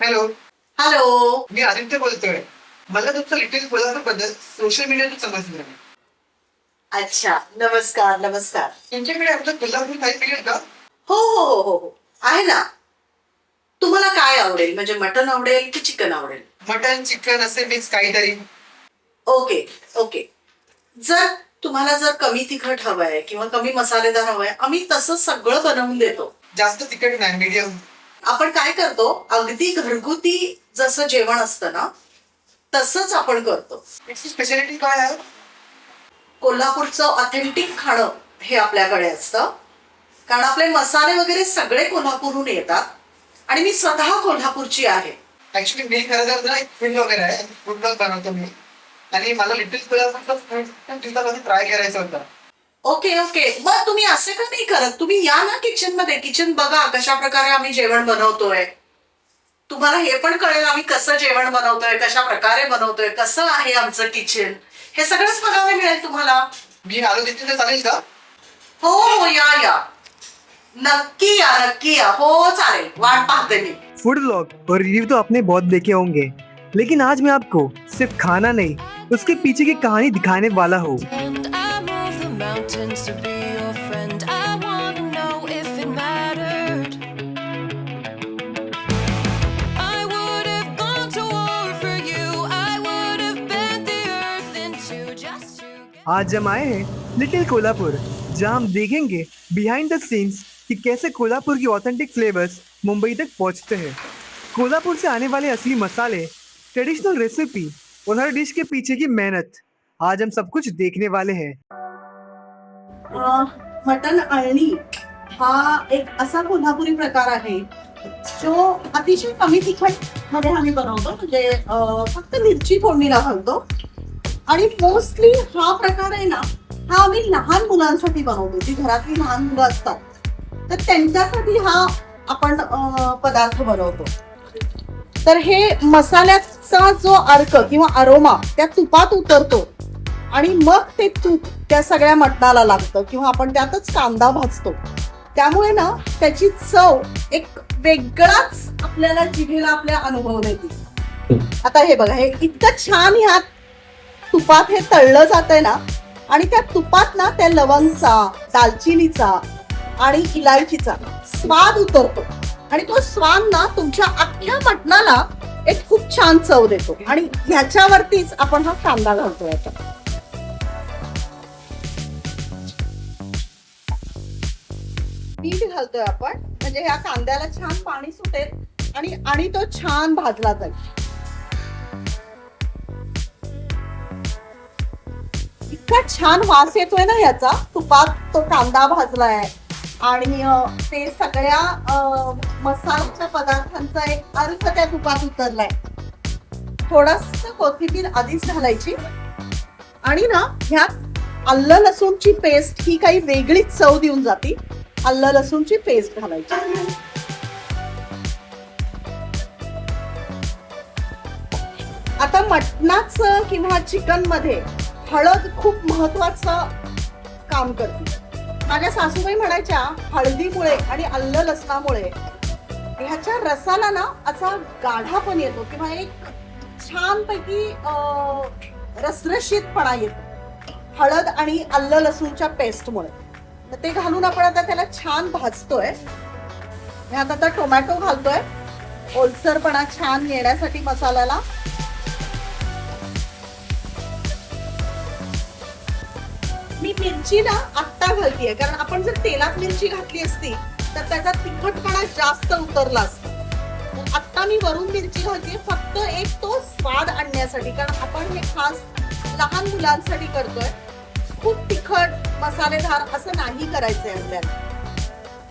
Hello. Hello. मी आदित्य बोलतोय. मला तुमचं लिटिल कोल्हापूर बद्दल सोशल मीडियातून समजलं. अच्छा, नमस्कार नमस्कार. तुमच्याकडे आपलं कोल्हापूर थाळी मिळेल का? हो हो हो हो हो आहे ना. तुम्हाला काय आवडेल, म्हणजे मटन आवडेल की चिकन आवडेल? मटन चिकन असे मिक्स काहीतरी. Okay okay. जर तुम्हाला जर कमी तिखट हवंय किंवा कमी मसालेदार हवंय, आम्ही तसं सगळं बनवून देतो. जास्त तिखट नाही, मीडियम. आपण काय करतो, अगदी घरगुती जसं जेवण असतं ना तसंच आपण करतो. याची स्पेशालिटी काय आहे? कोल्हापूरचं ऑथेंटिक खाणं हे आपल्याकडे असतं, कारण आपले मसाले वगैरे सगळे कोल्हापूरहून येतात आणि मी स्वतः कोल्हापूरची आहे. ऍक्च्युली मी खरं तर ना एक फूड वगैरे आहे, फूड ब्लॉग बनवतो मी. आणि मला लिटिल कोल्हापूरचं फूड दिवसापासून ट्राय करायचं होतं. Okay okay. मग तुम्ही असे का नाही करत, तुम्ही या ना किचन मध्ये, किचन बघा कशा प्रकारे आम्ही जेवण बनवतोय. तुम्हाला हे पण कळेल आम्ही कसं जेवण बनवतोय, कशा प्रकारे बनवतोय, कसं आहे आमचं किचन, हे सगळंच बघायला मिळेल तुम्हाला. मी आलो तिथे तर चालेल का? हो हो या या, नक्की या नक्की या. हो चालेल, वाट पाहते मी. फूड व्लॉग और रिव्यू तो आपने बहुत देखे होंगे, लेकिन आज मैं आपको सिर्फ खाना नहीं, उसके पीछे की कहानी दिखाने वाला हूँ। And I move the mountains to be your friend. I wanna know if it mattered. I would have gone to war for you. I would have bent the earth in two just to get. आज हम आए हैं little Kolhapur, जहाँ हम देखेंगे behind the scenes कि कैसे कोल्हापुर की authentic flavours Mumbai तक पहुँचते हैं। कोल्हापुर से आने वाले असली मसाले, ट्रेडिशनल रेसिपी और हर डिश के पीछे की मेहनत, आज हम सब कुछ देखने वाले हैं। मटण अळणी हा एक असा कोल्हापुरी प्रकार आहे जो अतिशय कमी तिखट मध्ये आम्ही बनवतो, म्हणजे फक्त मिरची फोडणीला घालतो. आणि मोस्टली हा प्रकार आहे ना, हा आम्ही लहान मुलांसाठी बनवतो. जी घरातली लहान मुलं असतात तर त्यांच्यासाठी हा आपण पदार्थ बनवतो. तर हे मसाल्याचा जो अर्क किंवा अरोमा त्या तुपात उतरतो आणि मग ते तूप त्या सगळ्या मटणाला लागतं, किंवा आपण त्यातच कांदा भाजतो. त्यामुळे ना त्याची चव एक वेगळाच आपल्याला जिभेला आपल्या अनुभव देते. आता हे बघा, हे इतकं छान ह्या तुपात हे तळलं जातंय ना, आणि त्या तुपात ना त्या लवंगचा, दालचिनीचा आणि इलायचीचा स्वाद उतरतो. आणि तो स्वाद ना तुमच्या अख्ख्या मटणाला एक खूप छान चव देतो. आणि ह्याच्यावरतीच आपण हा कांदा घालतो. याच्यात मीठ घालतोय आपण, म्हणजे ह्या कांद्याला छान पाणी सुटेल आणि तो छान भाजला जाईल. इतका छान वास येतोय ना याचा, तुपात तो कांदा भाजलाय आणि ते सगळ्या मसाल्याच्या पदार्थांचा एक अर्क त्या तुपात उतरलाय. थोडस कोथिंबीर आधीच घालायची आणि ना ह्यात आलं लसूणची पेस्ट ही काही वेगळीच चव देऊन जाते. आलं लसूणची पेस्ट घालायची. आता मटणाचं किंवा चिकन मध्ये हळद खूप महत्वाचं काम करते. माझ्या सासूबाई म्हणायच्या, हळदीमुळे आणि आलं लसणामुळे ह्याच्या रसाला ना असा गाढापण येतो, किंवा एक छानपैकी रसरशीतपणा येतो हळद आणि आलं लसूणच्या पेस्टमुळे. तर ते घालून आपण आता त्याला छान भाजतोय. ह्यात आता टोमॅटो घालतोय ओलसरपणा छान येण्यासाठी मसाल्याला. मी मिरची ना आत्ता घालतीये, कारण आपण जर तेलात मिरची घातली असती तर त्याचा तिखटपणा जास्त उतरला असता. आत्ता मी वरून मिरची घालतीये फक्त एक तो स्वाद आणण्यासाठी, कारण आपण हे खास लहान मुलांसाठी करतोय. खूप तिखट मसालेदार असं नाही करायचंय आपल्याला.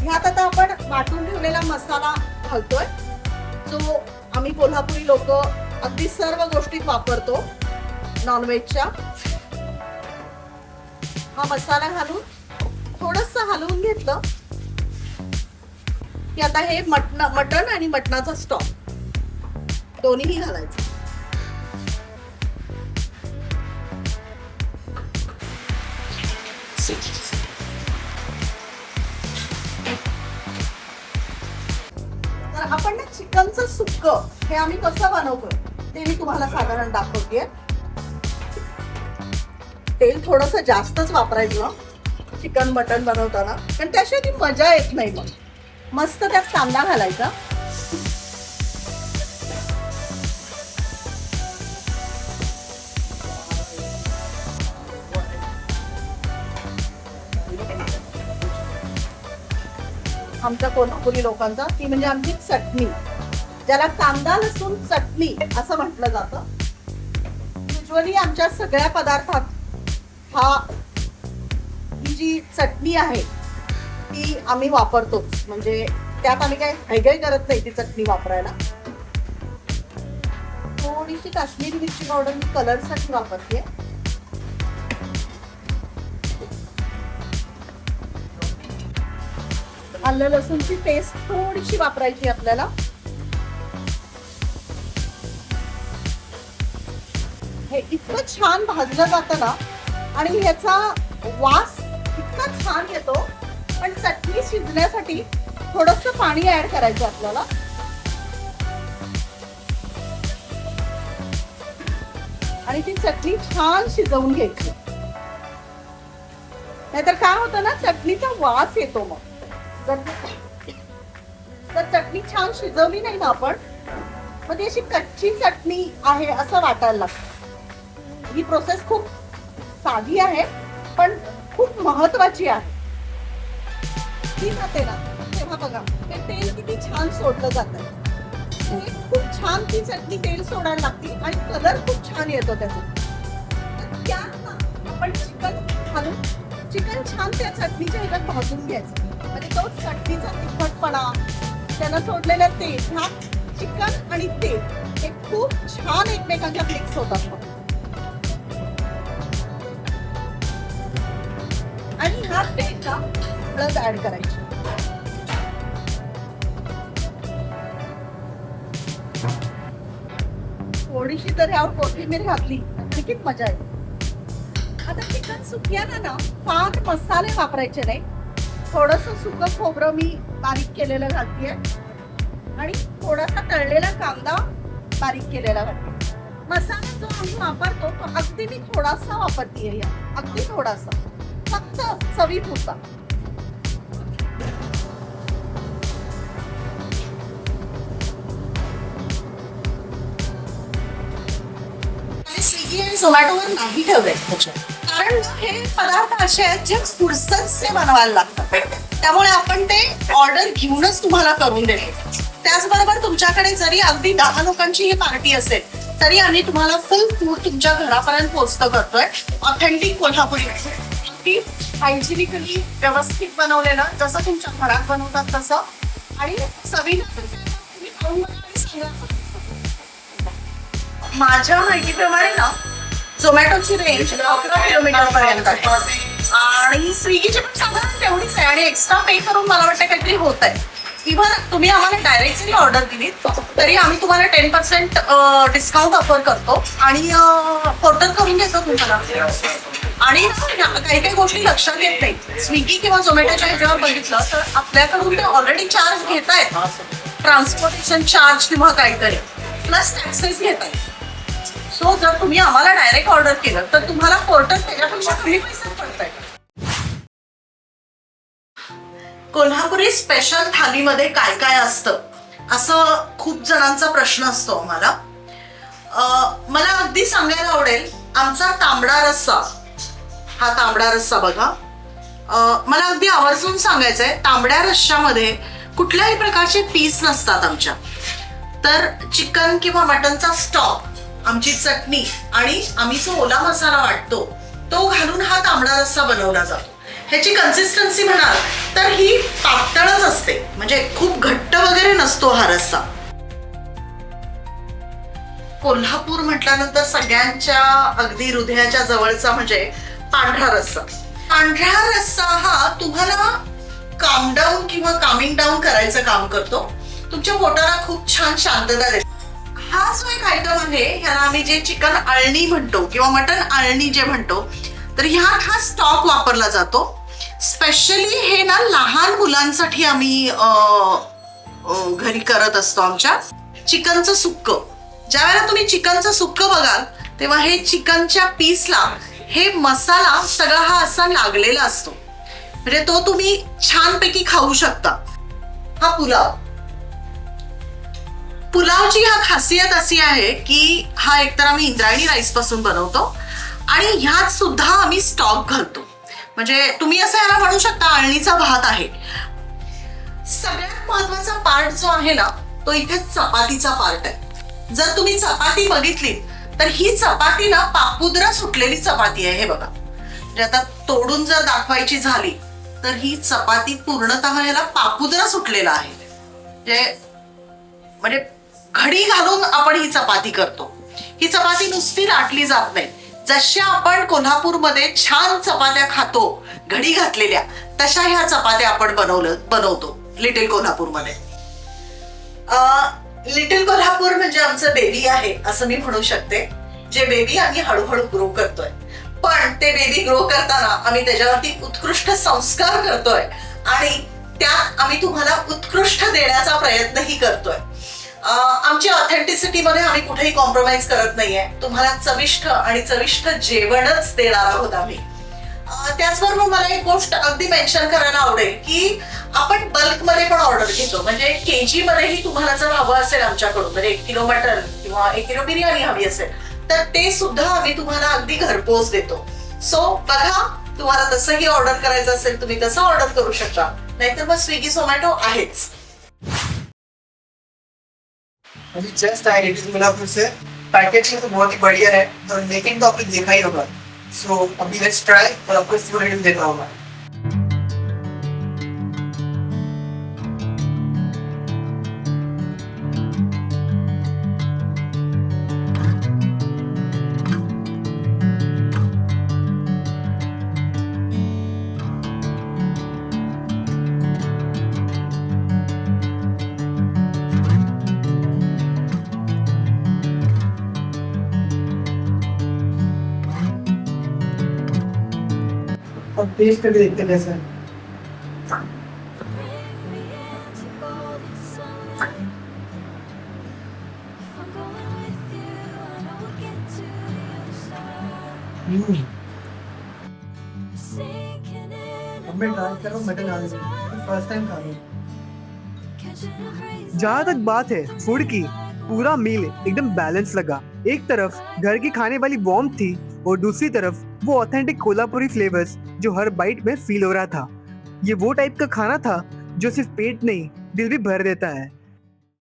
ह्यात आता आपण वाटून ठेवलेला मसाला घालतोय, जो आम्ही कोल्हापुरी लोक अगदी सर्व गोष्टीत वापरतो नॉनव्हेजच्या. हा मसाला घालून थोडस हलवून घेतलं की आता हे मटण आणि मटणाचा स्टॉक दोन्हीही घालायचं. तर आपण ना चिकनचं सुक्कं हे आम्ही कसं बनवतोय ते मी तुम्हाला साधारण दाखवतेय. तेल थोडंसं जास्तच वापरायचं चिकन मटन बनवताना, कारण त्याशिवाय ती मजा येत नाही. मग मस्त त्यात कांदा घालायचा. आमच्या कोल्हापुरी लोकांचा ती म्हणजे आमची चटणी, ज्याला कांदा लसूण चटणी असं म्हटलं जातं. युजली आमच्या सगळ्या पदार्थात ही जी चटणी आहे ती आम्ही वापरतो. म्हणजे त्यात आम्ही काही हयगय करत नाही ती चटणी वापरायला. थोडीशी काश्मीरी मिरची पावडर मी कलरसाठी वापरते. आलं लसूणची पेस्ट थोडीशी वापरायची आपल्याला. हे इतकं छान भाजलं जातं ना आणि ह्याचा वास इतका छान येतो. पण चटणी शिजण्यासाठी थोडंसं पाणी ऍड करायचं आपल्याला. आणि ती चटणी छान शिजवून घ्यायची, नाहीतर काय होतं ना चटणीचा वास येतो. मग तर चटणी छान शिजवली नाही ना आपण, मग ती अशी कच्ची चटणी आहे असं वाटायला लागतं. ही प्रोसेस खूप साधी आहे पण खूप महत्वाची आहे. ती जाते ना तेव्हा बघा ते तेल किती छान सोडलं जातं. खूप छान ती चटणी तेल सोडायला लागते आणि कलर खूप छान येतो त्याचा. त्यात ना आपण चिकन घालून चिकन छान त्या चटणीच्या ह्याच्यात भाजून घ्यायचं. म्हणजे तो चटणीचा तिखटपणा, त्यानं सोडलेलं तेल, ह्या चिकन आणि तेल हे खूप छान एकमेकांच्या मिक्स होतात. आणि ह्या तेलला हळद ऍड करायची. थोडीशी जर यावर कोथिंबीर घातली तर किती मजा येईल. आता चिकन सुक्याला ना फार मसाले वापरायचे नाही. थोडंसं सुकं खोबरं मी बारीक केलेलं घालतेय आणि थोडासा तळलेला कांदा बारीक केलेला घालते. मसाला जो आम्ही वापरतो तो अगदी मी थोडासा वापरतेय, अगदी थोडासा, फक्त चवीपुरता. स्विगी आणि झोमॅटोवर नाही ठेवले, कारण हे पदार्थ असे आहेत जे फुरसतचे बनवायला लागतात. त्यामुळे आपण ते ऑर्डर घेऊनच तुम्हाला करून देतो. त्याचबरोबर तुमच्याकडे जरी अगदी 10 लोकांची ही पार्टी असेल तरी आम्ही तुम्हाला फुल फूड तुमच्या घरापर्यंत पोहोचतं करतोय. ऑथेंटिक कोल्हापुरी, अगदी हायजिनिकली व्यवस्थित बनवलेलं, जसं तुमच्या घरात बनवतात तसं. आणि तुम्ही खाऊन बघा आणि सांगा. माझ्या माहितीप्रमाणे ना झोमॅटोची रेंज 11 किलोमीटर पर्यंत आहे आणि स्विगीची पण साधारण तेवढीच आहे. आणि एक्स्ट्रा पे करून मला वाटतं काहीतरी होत आहे. इव्हन तुम्ही आम्हाला डायरेक्ट जरी ऑर्डर दिली तरी आम्ही तुम्हाला 10% डिस्काउंट ऑफर करतो आणि पोर्टर करून घेतो तुम्हाला. आणि काही काही गोष्टी लक्षात येत नाही. स्विगी किंवा झोमॅटोच्या ह्याच्यावर बघितलं तर आपल्याकडून ते ऑलरेडी चार्ज घेत आहेत, ट्रान्सपोर्टेशन चार्ज किंवा काहीतरी, प्लस टॅक्सेस घेत आहेत. सो जर तुम्ही आम्हाला डायरेक्ट ऑर्डर केलं तर तुम्हाला पोर्टर त्याच्यापेक्षा कमी पैसे पडताय. कोल्हापुरी स्पेशल थालीमध्ये काय काय असतं असं खूप जणांचा प्रश्न असतो आम्हाला. मला अगदी सांगायला आवडेल आमचा तांबडा रस्सा, हा तांबडा रस्सा बघा. मला अगदी आवर्जून सांगायचं आहे, तांबड्या रश्श्यामध्ये कुठल्याही प्रकारचे पीस नसतात आमच्या. तर चिकन किंवा मटनचा स्टॉक, आमची चटणी आणि आम्ही जो ओला मसाला वाटतो तो घालून हा तांबडा रस्सा बनवला जातो. ह्याची कन्सिस्टन्सी म्हणाल तर ही पातळच असते, म्हणजे खूप घट्ट वगैरे नसतो हा रस्सा. कोल्हापूर म्हटल्यानंतर सगळ्यांच्या अगदी हृदयाच्या जवळचा म्हणजे पांढरा रस्सा. पांढरा रस्सा हा तुम्हाला काम डाऊन किंवा कामिंग डाऊन करायचं काम करतो. तुमच्या पोटाला खूप छान शांतता देतो. हा जो एक आयटम आहे ह्याला आम्ही जे चिकन अळणी म्हणतो किंवा मटन अळणी जे म्हणतो, तर ह्यात हा स्टॉक वापरला जातो. स्पेशली हे ना लहान मुलांसाठी आम्ही घरी करत असतो आमच्या, चिकनचं सुक्क. ज्या वेळेला तुम्ही चिकनचं सुक्क बघाल तेव्हा हे चिकनच्या पीसला हे मसाला सगळा हा असा लागलेला असतो, म्हणजे तो तुम्ही छानपैकी खाऊ शकता. हा पुलावची हा खासियत अशी आहे की हा एकतर आम्ही इंद्रायणी राईस पासून बनवतो आणि ह्यात सुद्धा आम्ही स्टॉक घालतो. म्हणजे तुम्ही असं याला म्हणू शकता आळणीचा भात आहे. सगळ्यात महत्वाचा पार्ट जो आहे ना तो इथे चपातीचा पार्ट आहे. जर तुम्ही चपाती बघितली तर ही चपाती ना पापुद्रा सुटलेली चपाती आहे. हे बघा, म्हणजे आता तोडून जर दाखवायची झाली तर ही चपाती पूर्णतः याला पापुद्रा सुटलेला आहे. म्हणजे घडी घालून आपण ही चपाती करतो. ही चपाती नुसती लाटली जात नाही. जशा आपण कोल्हापूरमध्ये छान चपात्या खातो घडी घातलेल्या, तशा ह्या चपात्या आपण बनवतो लिटिल कोल्हापूरमध्ये. लिटिल कोल्हापूर म्हणजे आमचं बेबी आहे असं मी म्हणू शकते. जे बेबी आम्ही हळूहळू ग्रो करतोय, पण ते बेबी ग्रो करताना आम्ही त्याच्यावरती उत्कृष्ट संस्कार करतोय आणि त्यात आम्ही तुम्हाला उत्कृष्ट देण्याचा प्रयत्नही करतोय. आमची ऑथेंटिसिटी मध्ये आम्ही कुठेही कॉम्प्रोमाइज करत नाहीये. तुम्हाला चविष्ट जेवणच देणार आहोत आम्ही. त्याचबरोबर मला एक गोष्ट अगदी मेन्शन करायला आवडेल की आपण बल्क मध्ये पण ऑर्डर घेतो. म्हणजे केजी मध्येही तुम्हाला जर हवं असेल आमच्याकडून, म्हणजे 1 किलो मटन किंवा 1 किलो बिर्याणी हवी असेल तर ते सुद्धा आम्ही तुम्हाला अगदी घरपोच देतो. सो बघा, तुम्हाला तसंही ऑर्डर करायचं असेल तुम्ही तसं ऑर्डर करू शकता, नाहीतर मग स्विगी झोमॅटो आहेच. अभी जस्ट आए लिटिल कोल्हापुर से. पैकेजिंग तो बहुत ही बढ़िया है और मेकिंग तो आपने देखा ही होगा. सो अभी लेट्स ट्राई और आपको फूड रिव्यू देना होगा. अब टेस्ट करके देखते हैं कैसा है. अब मैं ट्राई कर रहा हूँ मटन आलू, फर्स्ट टाइम खा रहा हूँ. जहाँ तक बात है फूड की, पूरा मील एकदम बैलेंस लगा. एक तरफ घर की खाने वाली वार्म थी और दूसरी तरफ वो ऑथेंटिक कोल्हापुरी फ्लेवर्स जो हर बाइट में फील हो रहा था. ये वो टाइप का खाना था जो सिर्फ पेट नहीं दिल भी भर देता है.